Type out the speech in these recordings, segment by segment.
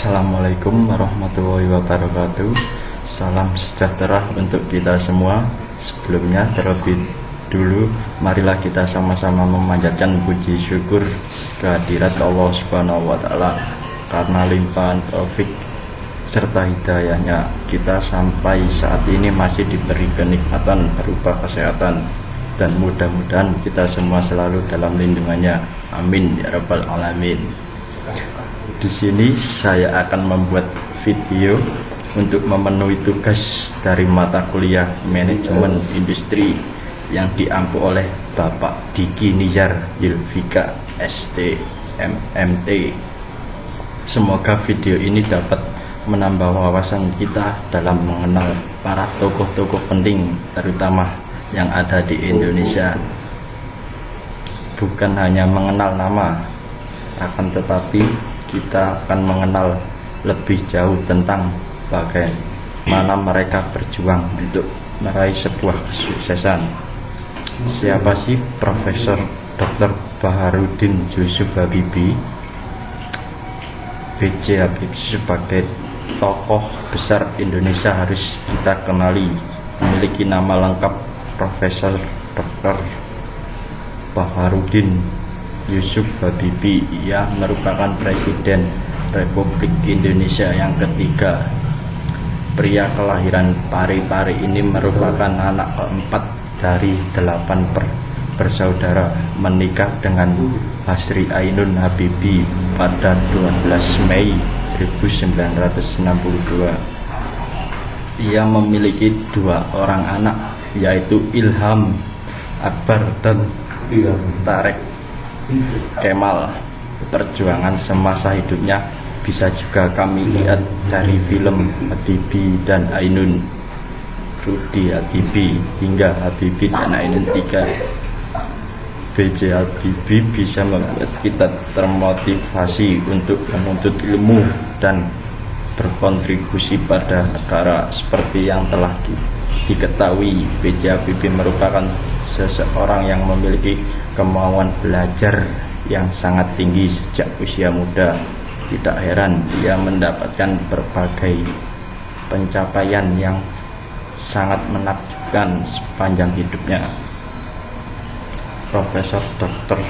Assalamualaikum warahmatullahi wabarakatuh. Salam sejahtera untuk kita semua. Sebelumnya terlebih dulu marilah kita sama-sama memanjatkan puji syukur kehadirat Allah Subhanahu wa taala, karena limpahan taufik serta hidayahnya kita sampai saat ini masih diberi kenikmatan berupa kesehatan, dan mudah-mudahan kita semua selalu dalam lindungannya. Amin ya rabbal alamin. Di sini saya akan membuat video untuk memenuhi tugas dari mata kuliah Manajemen Industri yang diampu oleh Bapak Diki Nizar Yulfika ST MMT. Semoga video ini dapat menambah wawasan kita dalam mengenal para tokoh-tokoh penting, terutama yang ada di Indonesia. Bukan hanya mengenal nama, akan tetapi kita akan mengenal lebih jauh tentang bagaimana mereka berjuang untuk meraih sebuah kesuksesan. Siapa sih Profesor Dr. Baharudin Yusuf Habibie? B.J. Habibie sebagai tokoh besar Indonesia harus kita kenali. Memiliki nama lengkap Profesor Dr. Baharudin Yusuf Habibie. Ia merupakan Presiden Republik Indonesia yang ketiga. Pria kelahiran Parepare ini merupakan anak keempat dari 8 bersaudara, menikah dengan Hasri Ainun Habibie pada 12 Mei 1962. Ia memiliki 2 orang anak, yaitu Ilham Akbar dan Tarek Kemal. Perjuangan semasa hidupnya bisa juga kami lihat dari film Habibie dan Ainun, Rudy Habibie hingga Habibie dan Ainun 3. B.J. Habibie bisa membuat kita termotivasi untuk menuntut ilmu dan berkontribusi pada negara. Seperti yang telah diketahui, B.J. Habibie merupakan seseorang yang memiliki kemauan belajar yang sangat tinggi sejak usia muda. Tidak heran dia mendapatkan berbagai pencapaian yang sangat menakjubkan sepanjang hidupnya. Profesor Dr.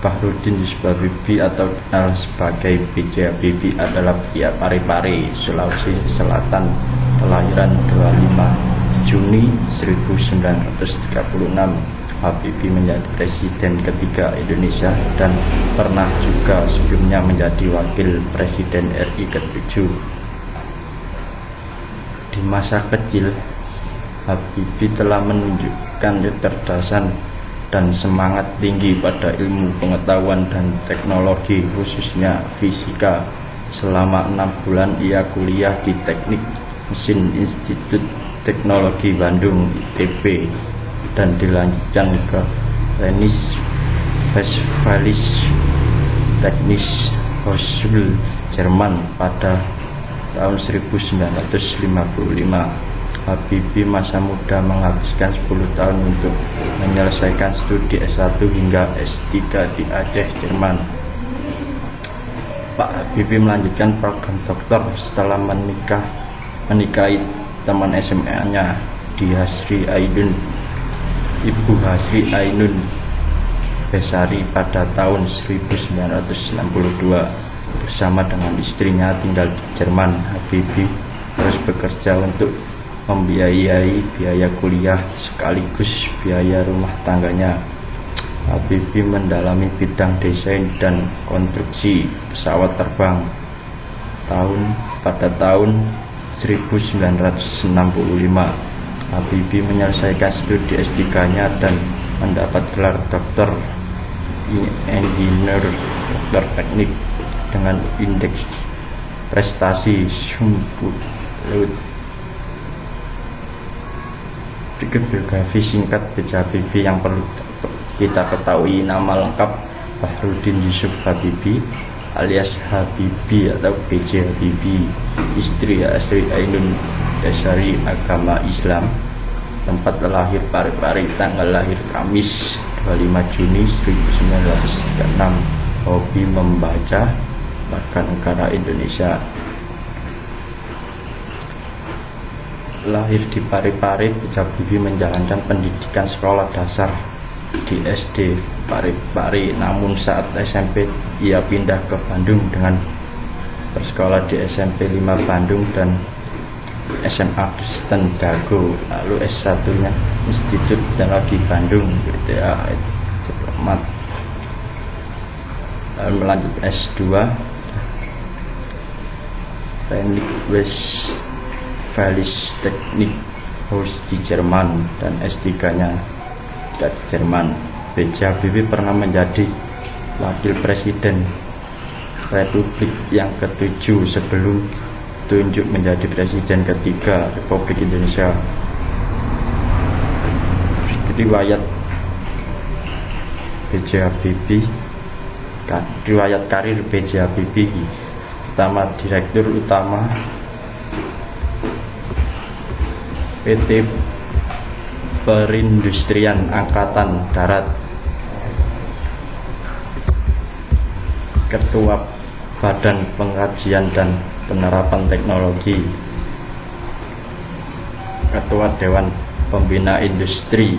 Baharudin Yusuf Habibie atau dikenal sebagai B.J. Habibie adalah pria Parepare, Sulawesi Selatan, kelahiran 25 Juni 1936. Habibie menjadi Presiden ketiga Indonesia dan pernah juga sebelumnya menjadi Wakil Presiden RI ke-7. Di masa kecil, Habibie telah menunjukkan kecerdasan dan semangat tinggi pada ilmu pengetahuan dan teknologi, khususnya fisika. Selama 6 bulan ia kuliah di Teknik Mesin Institut Teknologi Bandung ITB dan dilanjutkan ke Rhein Westfälische Technische Hochschule Jerman pada tahun 1955. Habibie masa muda menghabiskan 10 tahun untuk menyelesaikan studi S1 hingga S3 di Aceh, Jerman. Pak Habibie melanjutkan program doktor setelah menikahi teman SMA-nya di Hasri Ainun, Ibu Hasri Ainun Besari pada tahun 1962. Bersama dengan istrinya tinggal di Jerman. Habibie terus bekerja untuk membiayai biaya kuliah sekaligus biaya rumah tangganya. Habibie mendalami bidang desain dan konstruksi pesawat terbang. Pada tahun 1965 Habibie menyelesaikan studi S3-nya dan mendapat gelar Doktor Engineer, Doktor Teknik dengan indeks prestasi Sumbulut. Berikut biografi singkat B.J. Habibie yang perlu kita ketahui. Nama lengkap Baharudin Yusuf Habibie alias Habibie atau B.J. Habibie. Istri Hasri Ainun Besari, agama Islam. Tempat lahir Parepare, tanggal lahir Kamis 25 Juni 1936. Hobi membaca, warga negara Indonesia. Lahir di Parepare, B.J. Habibie menjalankan pendidikan sekolah dasar di SD Parepare, namun saat SMP ia pindah ke Bandung dengan bersekolah di SMP 5 Bandung dan SMA Kristen Dago, lalu S1-nya Institut Teknologi Bandung BTA Diplomat, lalu melanjut S2 Teknik Westfalisch-Technik Haus di Jerman dan S3-nya dari Jerman. B.J. Habibie pernah menjadi Wakil Presiden Republik yang ke-7 sebelum tunjuk menjadi Presiden ketiga Republik Indonesia. Riwayat B.J. Habibie, riwayat karir B.J. Habibie. Pertama, Direktur Utama PT Perindustrian Angkatan Darat, Ketua Badan Pengkajian dan Penerapan Teknologi, Ketua Dewan Pembina Industri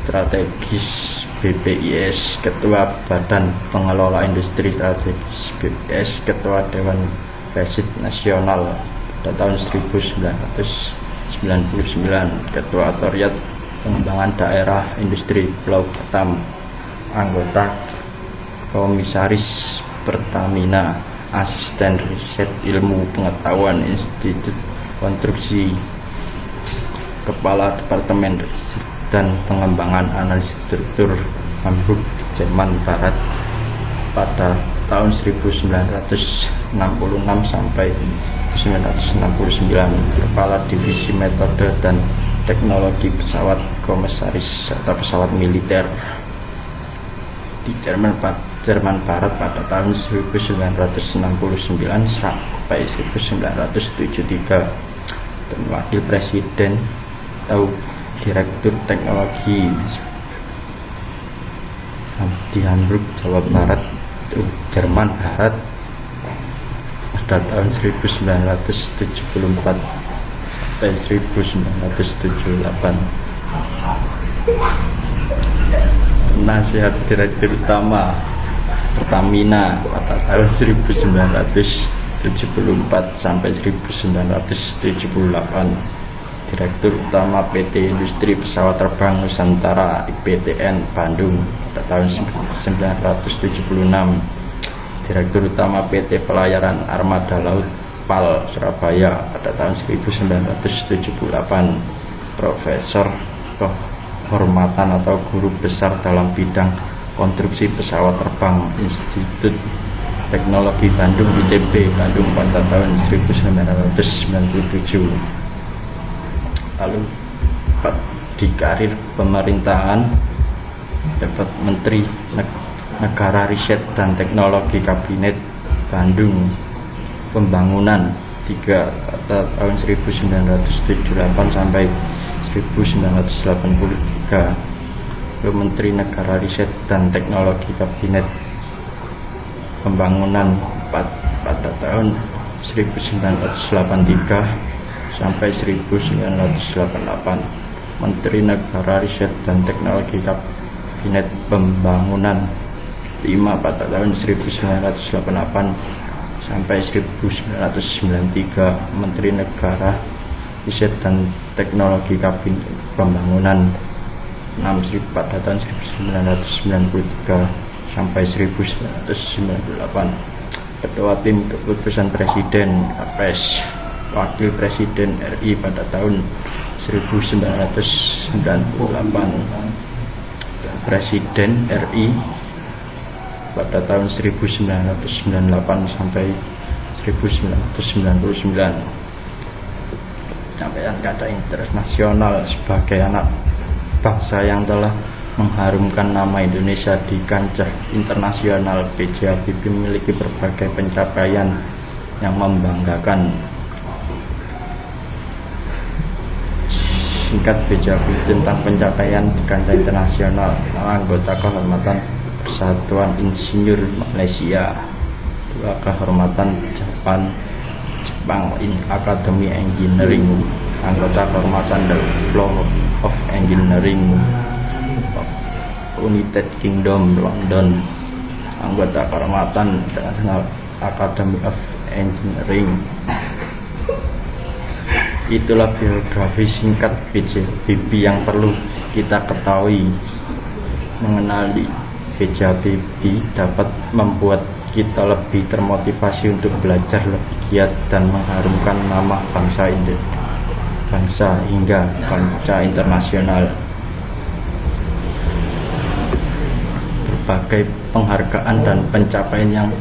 Strategis BPIS, Ketua Badan Pengelola Industri Strategis BPIS, Ketua Dewan Basit Nasional pada tahun 1999, Ketua Otoriat Pengembangan Daerah Industri Pulau Batam, anggota Komisaris Pertamina, Asisten Riset Ilmu Pengetahuan Institut Konstruksi, Kepala Departemen Riset dan Pengembangan Analisis Struktur Hamburg, Jerman Barat pada tahun 1966 sampai 1969, Kepala Divisi Metode dan Teknologi Pesawat Komisaris serta Pesawat Militer di Jerman Barat pada tahun 1969 sampai 1973, dan Wakil Presiden atau Direktur Teknologi di Hamburg, Jawa Barat, Jerman Barat pada tahun 1974 sampai 1978. Nasihat Direktur Utama Pertamina pada tahun 1974 sampai 1978. Direktur Utama PT Industri Pesawat Terbang Nusantara IPTN Bandung pada tahun 1976. Direktur Utama PT Pelayaran Armada Laut PAL Surabaya pada tahun 1978. Profesor Kehormatan atau Guru Besar dalam bidang konstruksi pesawat terbang Institut Teknologi Bandung ITB Bandung pada tahun 1997. Lalu di karir pemerintahan dapat Menteri Negara Riset dan Teknologi Kabinet Bandung Pembangunan 3 pada tahun 1978 sampai 1983. Menteri Negara Riset dan Teknologi Kabinet Pembangunan 4 pada tahun 1983 sampai 1988. Menteri Negara Riset dan Teknologi Kabinet Pembangunan 5 pada tahun 1988 sampai 1993. Menteri Negara Riset dan Teknologi Kabinet Pembangunan 6 pada tahun 1993 sampai 1998. Ketua Tim Keputusan Presiden KPS, Wakil Presiden RI pada tahun 1998, Presiden RI pada tahun 1998 sampai 1999. Capaian kaca internasional sebagai anak bangsa yang telah mengharumkan nama Indonesia di kancah internasional. B.J. Habibie memiliki berbagai pencapaian yang membanggakan. Singkat B.J. Habibie tentang pencapaian di kancah internasional: anggota kehormatan Persatuan Insinyur Malaysia 2 kehormatan Jepang Academy Engineering, anggota kehormatan The Flower of Engineering United Kingdom London, anggota kehormatan International Academy of Engineering. Itulah biografi singkat B.J. Habibie yang perlu kita ketahui. Mengenali B.J. Habibie dapat membuat kita lebih termotivasi untuk belajar lebih giat dan mengharumkan nama bangsa hingga kancah internasional. Berbagai penghargaan dan pencapaian yang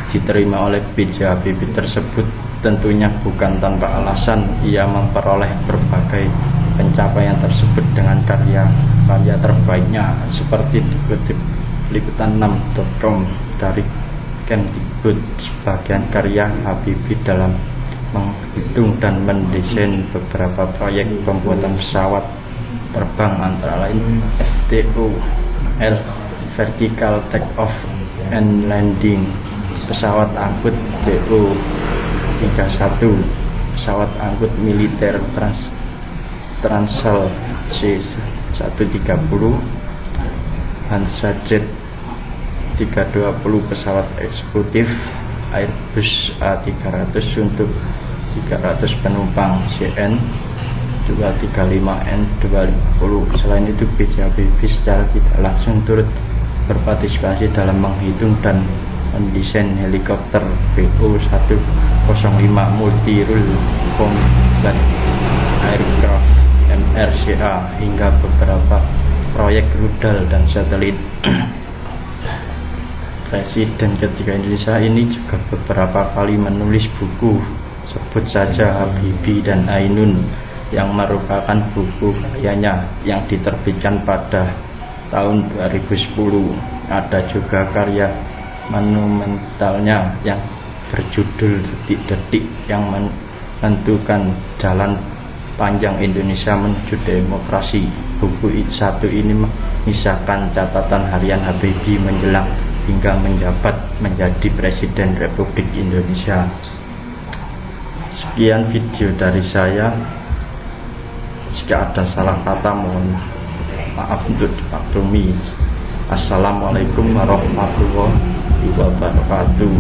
diterima oleh B.J. Habibie tersebut tentunya bukan tanpa alasan. Ia memperoleh berbagai pencapaian tersebut dengan karya terbaiknya seperti dikutip liputan6.com dari Kemdikbud. Sebagian karya Habibie dalam menghitung dan mendesain beberapa proyek pembuatan pesawat terbang antara lain FTOL Vertical Take Off and Landing, pesawat angkut DO-31, pesawat angkut militer Transail C-130, Hansajet 320, pesawat eksekutif Airbus A300 untuk 300 penumpang CN 235N 250. Selain itu, B.J. Habibie secara tidak langsung turut berpartisipasi dalam menghitung dan mendesain helikopter BO-105 Multi Role Combat Aircraft MRCA hingga beberapa proyek rudal dan satelit. Presiden ketiga Indonesia ini juga beberapa kali menulis buku. Sebut saja Habibie dan Ainun yang merupakan buku karyanya yang diterbitkan pada tahun 2010. Ada juga karya monumentalnya yang berjudul Detik-Detik yang menentukan jalan panjang Indonesia menuju demokrasi. Buku satu ini mengisahkan catatan harian Habibie menjelang hingga menjabat menjadi Presiden Republik Indonesia. Sekian video dari saya. Jika ada salah kata mohon maaf untuk dimaklumi. Assalamualaikum warahmatullahi wabarakatuh.